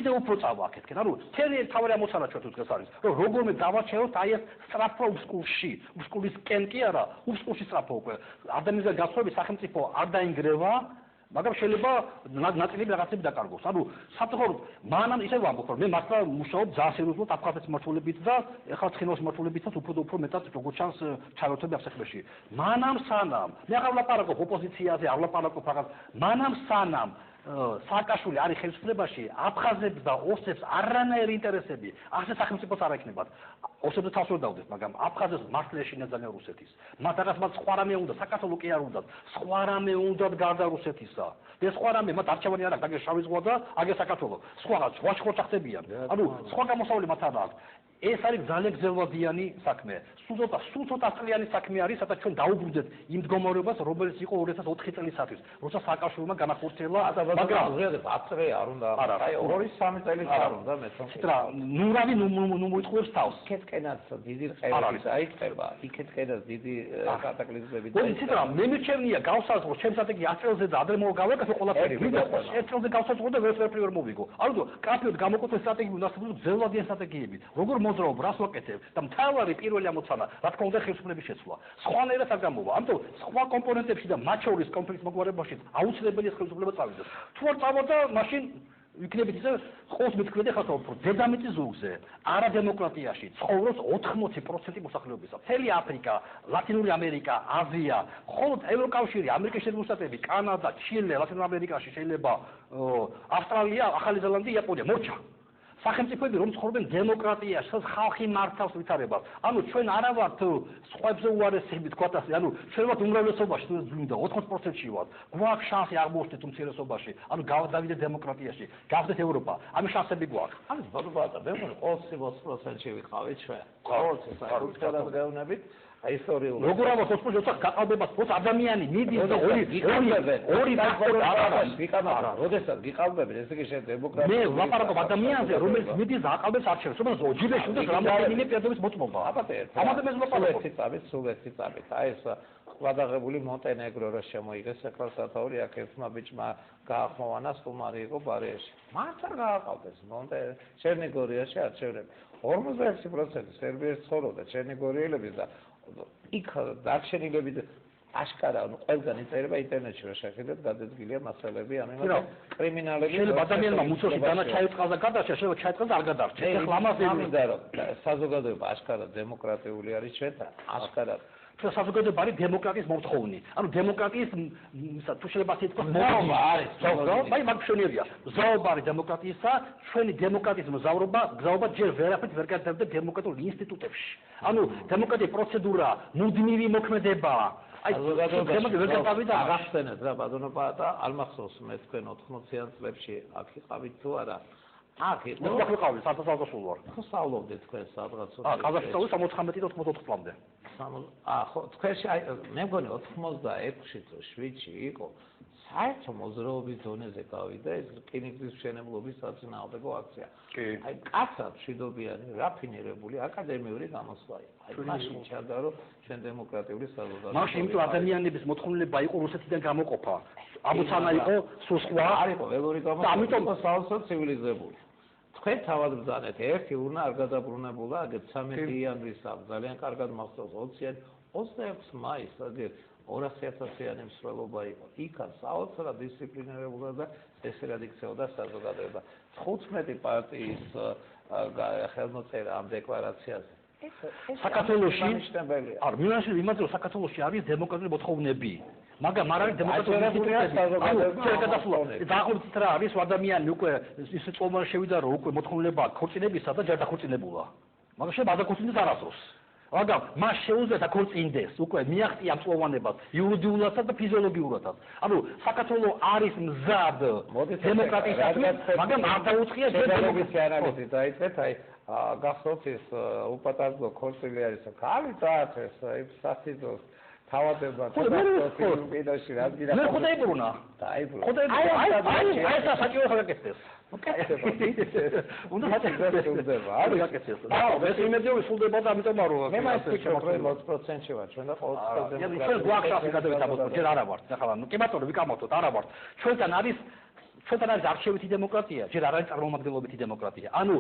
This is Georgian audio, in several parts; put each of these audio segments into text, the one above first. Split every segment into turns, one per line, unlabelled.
კიდე უფრო წავა აქეთკენ. ანუ თერი თავი ამოცანა ჩვენ დღეს არის, რომ როგორმე დავაჩეროთ აი ეს სწრაფო უსკულისკენ კი არა, უსკულში სწრაფო უკვე. ადამიანის გასწრებით სახელმწიფო არ დაინგრევა, მაგრამ შეიძლება ნაწილები რაღაცები დაკარგოს. ანუ საფრთხოდ მანამ ისე ვამბობ, რომ მე მართლა მუშაობ ძალიან სერიოზულად აფხაზეთის მმართველობით და ეხლა ცხინვალის მმართველობითაც უფრო მეტად როგორც ჩანს ჩავერთვები აღსაქმეში. მანამ სანამ მე აღარ ვლაპარაკობ ოპოზიციაზე, არ ვლაპარაკობ რაღაც, მანამ სანამ სააკაშვილი არის ხელისუფლებაში, აფხაზებს და ოსებს არანაირი ინტერესები, ასე სახელმწიფოც არ ექნებათ. ოსებს თავს ვერ დავდეთ, მაგრამ აფხაზებს მართლა ეშინათ ძალიან რუსეთის. მათ რაღაც მათ სხვა რამე უნდა, საქართველო კი არ უნდა, სხვა რამე უნდა გარდა რუსეთისა. და სხვა რამე მათ არჩევანი არ აქვს, აგერ შავი ზღვა და აგერ საქართველო. სხვაღაც შეხოცა ხდებიან. ანუ სხვა გამოსავალი მათ არ აქვს. ეს არის ძალიან გრძელვადიანი საქმე. სულ ცოტა წლიანი საქმე არის, სადაც ჩვენ დაუბრუნდეთ იმ მდგომარეობას, რომელიც იყო 2004 წლისათვის, როცა სააკაშვილმა განახორციელა,
მაგრამ ზოგადად 10 წელი არ უნდა. აი 2-3 წელი არ უნდა მე თვითონ.
ნურავი ნუ მოიწყვებს თავს.
იქეთკენაც დიდი ყევები დაიწყება, იქეთკენაც დიდი კატაკლიზმები
დაიწყება. იცით რა, მე მიჩვენია გავსაზღვროს ჩემ სტრატეგია 10 წელზე და ადრე მოვაგავაკეთო ყველაფერი. ერთ წელზე გავსაზღვრო და ვერაფერი ვერ მოვიგო. ანუ კაფეოდ გამოკვეთილ სტრატეგიულ ნაცვლად გრძელვადიან სტრატეგიები. როგორ მოძრაობ, რას ვაკეთებ და მთავარი პირველი ამოცანა, რა თქმა უნდა, ხელისუფლების შეცვლა. სხვანაირად არ გამოვა. ამიტომ სხვა კომპონენტებში და მათ შორის კონფლიქტის მოგვარებაში აუცილებელია ხელისუფლება წავიდეს. თუ არ წავიდა, მაშინ იქნებით ისე ყოს მithქვედი ხალხო, რომ დედამიწის ზურგზე, არა დემოკრატიაში ცხოვრობს 80% მოსახლეობისა. მთელი აფრიკა, ლათინური ამერიკა, აზია, მხოლოდ ევროკავშირი, ამერიკის შეერთებული შტატები, კანადა, ჩილე, ლათინურ ამერიკაში შეიძლება ავსტრალია, ახალი ზელანდია, იაპონია, მორჩა. სახელმწიფოები რომ ცხოვრობენ დემოკრატიაში, ხალხი მართავს ვითარებას. ანუ ჩვენ არა ვართ სხვებზე უარესები თქვათ ასე, ანუ ჩვენ ვართ უმრავლესობაში, თუ მინდა 80%-ში ვართ. გვაქვს შანსი აღმოჩნდეთ უმცირესობაში, ანუ გავდივიდეთ დემოკრატიაში, გავხდეთ ევროპა. ამის შანსები გვაქვს.
ამის ბატონო, მე მგონი ყოველთვის 20%-ში ვიყავით ჩვენ. ყოველთვის საკუთრად გავნებით. ისტორიულ
როგორ ამბობს 20%-ს გაყალბებას ფოს ადამიანი მიდის და ორი
ვიყავდა როდესაც გიყალბებენ ესე იგი შენ დემოკრატია
მე ვაპარაკობ ადამიანზე რომელიც მიდის და აყალბებს არჩევს რომელიც ოჯიბეში უნდა რამდენიმე პერიოდის მოწმობა
აბატე
ამაზე მე ვაპარაკობ
სულ ერთი წამით აი ეს გადაღებული მონტენეგრო რა შემოიღეს ახლა სათაური აქ ერთმა ბიჭმა გაახმოვანა სტუმარი იყო ბარეაში მათ არ გააყალბეს ჩერნიგორიაში არჩევნები 46% სერბიელს ცხოვრობდა ჩერნიგორიელების და იქ დარჩენილები აშკარა ყველგან იწერება ინტერნეტში რა შეხედეთ გადაძგილია მასალები ანუ კრიმინალები
შეიძლება ადამიანმა მუცოში დანა ჩაიწყალს და გადარჩა შეიძლება ჩაიწყალს და არ გადარჩა ეხლა ამაზე
მინდა რომ საზოგადოება აშკარა დემოკრატიული არის ჩვენთან აშკარა
საზოგადოება არის დემოკრატიის მომთხოვნი. ანუ დემოკრატიის თუ შეიძლება თქვა
მოგობა არის.
აი მაგ მშვენიერია. მზაობა არის დემოკრატიისა, ჩვენი დემოკრატიის მზაობა ჯერ ვერაფერს ვერ გადადებდა დემოკრატიულ ინსტიტუტებში. ანუ დემოკრატიის პროცედურა მუდმივი მოქმედება. აი
საზოგადოებაში ვერ გადავიდა აღახსენეთ რა ბატონო პაატა ალმახსოვს მე თქვენ 80-იან წლებში აქ იყავით თუ არა? აქ იყო
ვიყავი სათავსო ვარ.
ხო სწავლობდით თქვენ სადღაც.
ყაზახստანის 79-84 წლამდე.
ხო თქვენში აი მე მგონი 86-ში თუ 7-ში იყო საერთო მოძრაობის დონეზე გავიდა ეს რკინიგზის მშენებლობის საწინააღმდეგო აქცია. აი კაცად მშვიდობიანი, რაფინირებული აკადემიური გამოსვლა იყო. აი მაშინ ჩადა რომ ჩვენ დემოკრატიული საზოგადოება.
მაშინ იმიტომ ადამიანების მოთხოვნილება იყო რუსეთიდან გამოყოფა. ამოცანა იყო სულ სხვა.
არ იყო ველური გამოყოფა. ამიტომ საოცრად ცივილიზებული. თქვენ თავად ბრძანეთ ერთი urna არ გადაბრუნებულა აგეთ 13 იანვრის ძალიან კარგად მახსოვს 26 მაისს აგეთ 200,000-იანი მსვლელობა იყო იქა საოცრად დისციპლინირებული და ესერად იქცეოდა საზოგადოება 15 პარტიის ხელმოწერა ამ დეკლარაციაზე საქართველოში არ მინაშე იმაზე რომ საქართველოში არის დემოკრატიული მოთხოვნები მაგრამ არ არის დემოკრატიული დაახლოებით რა არის ადამიანი უკვე ისე წომან შევიდა რომ უკვე მოთხოვნილება ქორწინებისა და ჯერ დაქორწინებულა მაგრამ შეიძლება დაქორწინდეს არასდროს მაგრამ მას შეუძლია დაქორწინდეს უკვე მიაღწია მწვანებას იურიდიულადაც და ფიზიოლოგიურადაც ანუ საქართველო არის მზად დემოკრატიისათვის მაგრამ არ დაუწყია დემოკრატიის ანალიზი დაიწყეთ აი გახსოვთ ეს უპატარძლო ქორწილი არის ხალი დაათეს აი სასიძოს თავადება ფინანსში რადგან
მე ხოდა იბრუნა ხოდა აი ეს საჭირო ხალხესდეს უნდა
გასულდება
არ გაკეთდეს ეს იმედია ვისულდება და ამიტომ არო
მე მაინც 20%-ში ვარ ჩვენ და ყოველთვის
ჩვენ გვაქვს ახლა გადავეცაბოთ ჯერ არა ვართ ახლა კი ბატონო ვიკამოთოთ არა ვართ ჩვენთან არის ჩვენთან არის არჩევითი დემოკრატია, ჯერ არ არის წარმომადგენლობითი დემოკრატია. ანუ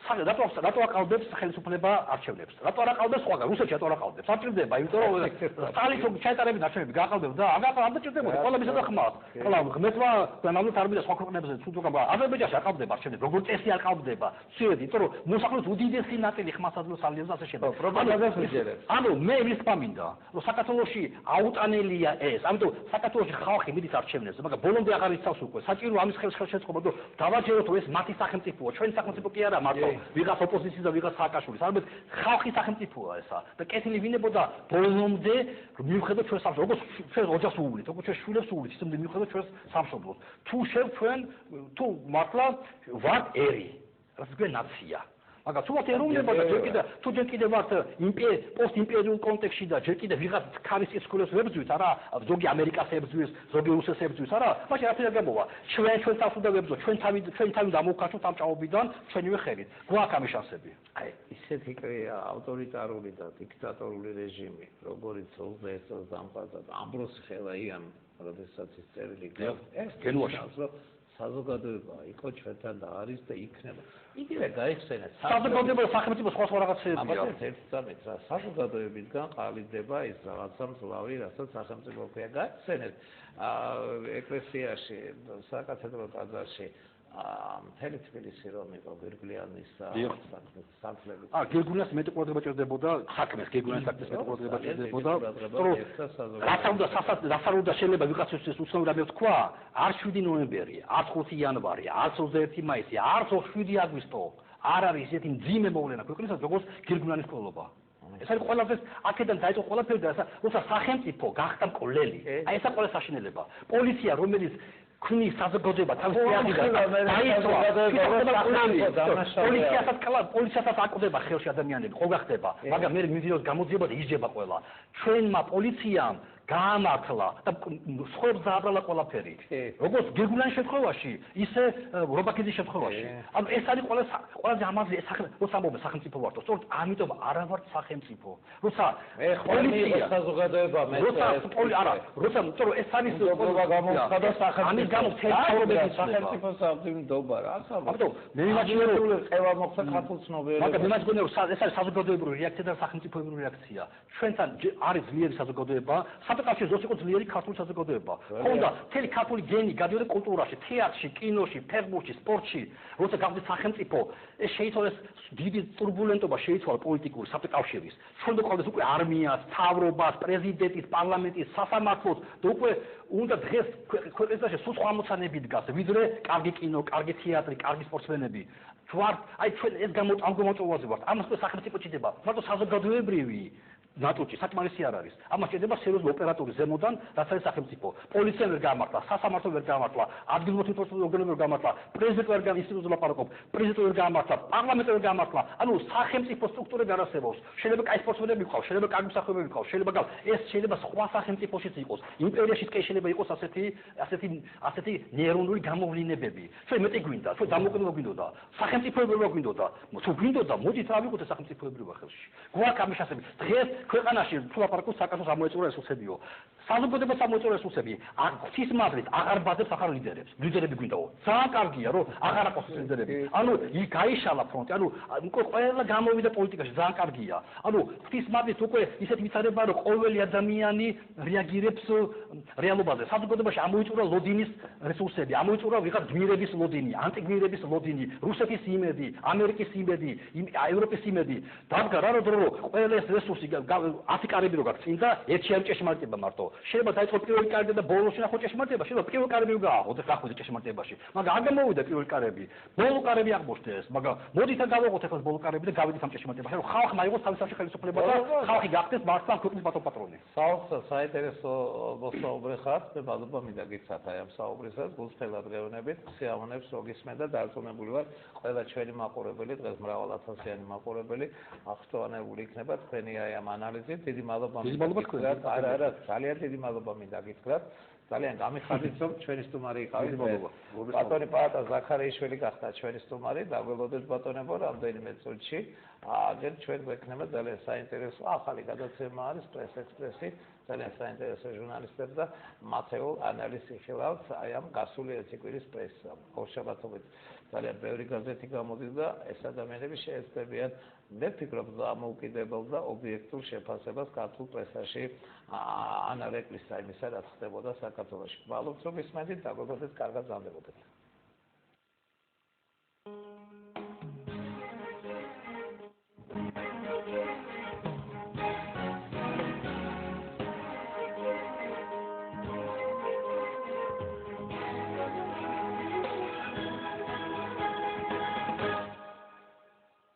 რატო აყალბებს ხელისუფლება არჩევნებს? რატო არ აყალბებს სხვაგან? რუსეთში რატო არ აყალბებს? არ ჭირდება, იმიტომ რომ სტალინს ჩაეტარებინა არჩევნები, გააყალბებდა და არ დაჭირდებოდა. ყველა მისცა ხმას. ყველა ღმერთმა ნამდვილად არ მიდას სხვა ქვეყნებზე თუნდაც აზერბაიჯანში აყალბდება არჩევნები, როგორ წესი არ აყალბდება. ცუდად, იმიტომ რომ მოსახლეობის უდიდესი ნაწილი ხმას აძლევს ალიანსს ასე შედა.
პროპაგანდას უჯერებს.
ანუ მე ის პამინდა, რომ საქართველოში აუტანელია ეს. ამიტომ საქართველოში ხალხი მიდის არჩევნებზე, მაგრამ ბოლომდე აღარ იცავს უკვე. საჭირო ამის ხელშეწყობა, რომ დავაჯეროთ, რომ ეს მათი სახელმწიფოა, ჩვენი სახელმწიფო კი არა მარტო ვიღაც ოპოზიციის და ვიღაც სააკაშვილის, არამედ ხალხის სახელმწიფოა ესა. და კეთილი ვინებოდა ბოლომდე მივხედოთ ჩვენ სამშობლოს, როგორც ჩვენ ოჯახს უვლით, როგორც ჩვენ შვილებს უვლით, ისე მივხედოთ ჩვენ სამშობლოს. თუ მართლა ვართ ერი, რაც გვე ნაცია. მაგრამ თუ მოთ ეროვნება და ჯერ კიდე ვართ პოსტ-იმპერიულ კონტექსტში და ჯერ კიდე ვიღაც ქარის სკოლას ვებძვით, არა, ზოგი ამერიკას ებძვის, ზოგი რუსეთს ებძვის, არა, მაშინ რა თქმა უნდა, ჩვენ თავს უნდა ვებძო, ჩვენ თავი დამოვქარჩოთ ამ ჭაობიდან ჩვენივე ხელით. გვაქვს ამის შანსები.
აი, ისეთი ავტორიტარული და დიქტატორული რეჟიმი, როგორც 21 წელს დამყარდა ამბროსი ხელაიან, როდესაც ის წერილი
გენუაში
საზოგადოება იყო ჩვენთან და არის და იქნება. იგივე გაიხსენეთ.
საზოგადოება სახელმწიფო სხვა რაღაცებია.
აბა ერთ წამით რა საზოგადოებისგან ყალიბდება ის რაღაცა მძლავრი, რასაც სახელმწიფო ქვია. გაიხსენეთ ეკლესიაში, საკათედრო ტაძარში მთელი თბილისი რომ იყო გირგლიანის სამსლებით.
გირგლიანს მეტი ყურადღება ჭირდებოდა საქმეს, გირგლიანის საქმეს მეტი ყურადღება ჭირდებოდა. რასაც უნდა შეიძლება ვიღაცისთვის უცნაური რამე თქვა, არ 7 ნოემბერი, არც 5 იანვარი, არც 21 მაისი, არც 7 აგვისტო. არ არის ისეთი მძიმე მოვლენა ქვეყნისას, როგორც გირგლიანის ყოლობა. ეს არის ყველაზე აქედან დაიწყო ყველაფერი და როცა სახელმწიფო გახდა მკვლელი. აი ესა ყველა საშინელება. პოლიცია რომელიც ქმნის საზოგადოება თავის პიადიდან პოლიციასაც აკვდება ხელში ადამიანები, ხო გახდება, მაგრამ მე მივიდოს გამოძიება და ისჯება ყველა. ჩვენმა პოლიციამ გაამართლა და სხვებს დააბრალა ყველაფერი. როგორც გირგლიანის შემთხვევაში, ისე რობაქიძის შემთხვევაში. ანუ ეს არის ყველაზე ამაზე როცა ამბობენ სახელმწიფო ვართ, სწორედ ამიტომ არა ვართ სახელმწიფო. როცა
პოლიცია საზოგადოება
როცა ეს არის
გამოხდა სახელმწიფო
გამო თეატრობების
სახელმწიფო საბრძოლო რა
ამიტომ მე ვიმაჩნია რომ
ყევა მოხდა ქართულ ცნობიერებას
მაგრამ მე ვიმაჩნია რომ ეს არის საზოგადოებრივი რეაქცია და სახელმწიფოებრივი რეაქცია ჩვენთან არის ძლიერი საზოგადოება საკავშირო ზოს იყო ძლიერი ქართული საზოგადოება ხონდა მთელი ქართული გენი გადიოდა კულტურაში თეატრში კინოში ფეხბურთში სპორტში როცა გავდით სახელმწიფო ეს შეიცვალეს დიდი турბულენტობა შეიცვალა პოლიტიკური საკავშირის ჩვენ გვყავდეს უკვე არმიას მთავრობას პრეზიდენტის პარლამენტის სასამართლოს და უკვე უნდა დღეს ქვეყნებში სულ სხვა ამოცანები დგას ვიდრე კარგი კინო, კარგი თეატრი, კარგი სპორტსმენები. ვართ, აი ჩვენ ეს ამ გამოწვევაზე ვართ. ამას სახელმწიფო ჭირდება. მარტო საზოგადოებრივი ნატურში საკმარისი არ არის. ამას ჭირდება სერიოზული ოპერატორი ზემოდან, რაც არის სახელმწიფო. პოლიცია ვერ გამართლა, სასამართლო ვერ გამართლა, ადგილმოწმე ორგანოები ვერ გამართლა, პრეზიდენტი ვერ ინსტიტუტზე ლაპარაკობ, პრეზიდენტი ვერ გამართლა, პარლამენტი ვერ გამართლა. ანუ სახელმწიფო სტრუქტურები არ არსებობს. შეიძლება კაი სპორტსმენები ვიყავ, შეიძლება კარგი მსახიობები ვიყავ, შეიძლება ეს შეიძლება სხვა სახელმწიფოშიც იყოს. იმპერიაშიც კი შეიძლება იყოს ასეთი ნეირონული გამოვლინებები. ჩვენ მეტი გვინდა, ჩვენ დამოუკიდებელ გვინდოდა, სახელმწიფოებრივი გვინდოდა. თუ გვინდოდა, მოდით რა ვიყოთ სახელმწიფოებრივი ხელში. გვაქვს ამის შესაძლებლობა. დღეს ქვეყანაში თუ ლაპარაკობ საკასოს ამოეწურა რესურსებიო. საზოგადოებას ამოეწურა რესურსები. ღვთის მადლით აღარ ბაძებს ახალ ლიდერებს. ლიდერები გვინდაო. ძალიან კარგია, რომ აღარ აყოს ლიდერები. ანუ იქ გაიშალა ფრონტი. ანუ ყველა გამოვიდა პოლიტიკაში, ძალიან კარგია. ანუ ღვთის მადლით უკვე ისეთ ვიცარება, რომ ყოველი ადამიანი რეაგირებს რეალობაზე. საზოგადოებაში ამოეწურა ლოდინის რესურსები, ამოეწურა ვიღაც გმირების ლოდინი, ანტიგმირების ლოდინი, რუსეთის იმედი, ამერიკის იმედი, ევროპის იმედი. დადგა რა რომ ყველა ეს რესურსი 10 კარები რო გაქვს წინ და ერთი არ ჭეშმარიტება მარტო. შეიძლება დაიწყო პირველი კარები და ბოლოს ნახო ჭეშმარიტება, შეიძლება პირველი კარები რო გააღო და გახვიდე ჭეშმარიტებაში. მაგრამ არ გამოვიდა პირველი კარები. ბოლო კარები აღმოჩნდეს, მაგრამ მოდით გავაღოთ ახლა ბოლო კარები და გავიდეთ ამ ჭეშმარიტებაში, რომ ხალხმა აიღოს თავისუფლად ხელისუფლება და ხალხი გახდეს მართლა ქვეყნის პატრონი.
საინტერესო მოსაუბრე ხართ და მადლობა მინდა გიცათ აი ამ საუბრისას, გულწრფელად გეუბნებით, სიამოვნებს რო გისმენ და დარწმუნებული ვარ, ყველა ჩვენი მაყურებელი დღეს მრავალათასიანი მაყურებელი აღშტოვანებული იქნება თქვენი აი ამ ანალიზით. დიდი მადლობა.
დიდი მადლობა თქვენ.
არა, ძალიან დიდი მადლობა მინდა გითხრათ. ძალიან გამიხარდით რომ ჩვენი სტუმარი იყავით
მადლობა.
ბატონი პაატა ზაქარიაშვილი გახდა ჩვენი სტუმარი დაგველოდეთ ბატონებო რამდენიმე წუთში აგერ ჩვენ გვექნება ძალიან საინტერესო ახალი გადაცემა არის პრეს ექსპრესი ძალიან საინტერესო ჟურნალისტები და მათეულ ანალიზს იხილავთ აი ამ გასული ერთი კვირის პრესს ორშაბათობით ძალიან ბევრი გაზეთი გამოდის და ეს ადამიანები შეეცდებიან მე ვფიქრობ დამოუკიდებელ და ობიექტურ შეფასებას ქართულ პრესაში ანარეკლისა იმისა რაც ხდებოდა საქართველოში. მადლობთ რომ ისმენთ და გოგოდეთ კარგად გამდებოდეთ.